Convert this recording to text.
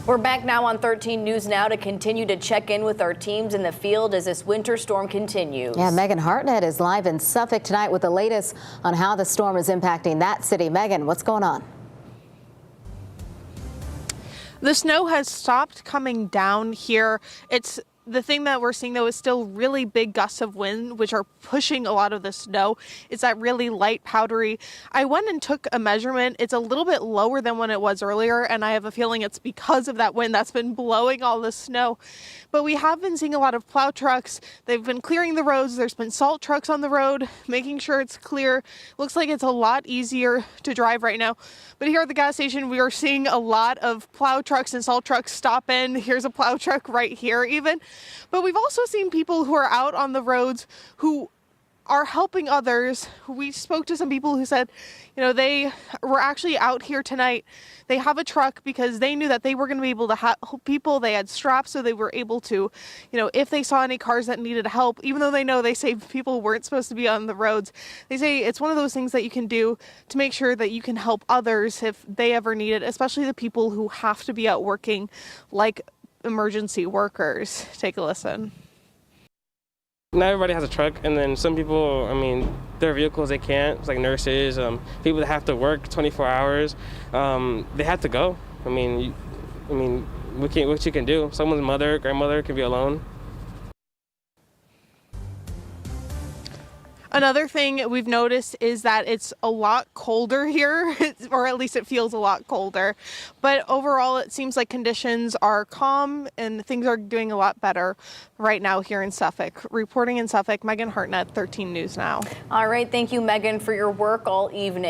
We're back now on 13 News Now to continue to check in with our teams in the field as this winter storm continues. Yeah, Megan Hartnett is live in Suffolk tonight with the latest on how the storm is impacting that city. Megan, what's going on? The snow has stopped coming down here. The thing that we're seeing, though, is still really big gusts of wind, which are pushing a lot of the snow. It's that really light, powdery. I went and took a measurement. It's a little bit lower than when it was earlier, and I have a feeling it's because of that wind that's been blowing all the snow. But we have been seeing a lot of plow trucks. They've been clearing the roads. There's been salt trucks on the road, making sure it's clear. Looks like it's a lot easier to drive right now. But here at the gas station, we are seeing a lot of plow trucks and salt trucks stop in. Here's a plow truck right here even. But we've also seen people who are out on the roads who are helping others. We spoke to some people who said, they were actually out here tonight. They have a truck because they knew that they were going to be able to help people. They had straps, so they were able to, if they saw any cars that needed help, even though they say people weren't supposed to be on the roads, they say it's one of those things that you can do to make sure that you can help others if they ever need it, especially the people who have to be out working, like emergency workers. Take a listen. Not everybody has a truck, and then some people, their vehicles, they can't. It's like nurses, people that have to work 24 hours, they have to go. What you can do? Someone's mother, grandmother can be alone. Another thing we've noticed is that it's a lot colder here, or at least it feels a lot colder. But overall, it seems like conditions are calm and things are doing a lot better right now here in Suffolk. Reporting in Suffolk, Megan Hartnett, 13 News Now. All right, thank you, Megan, for your work all evening.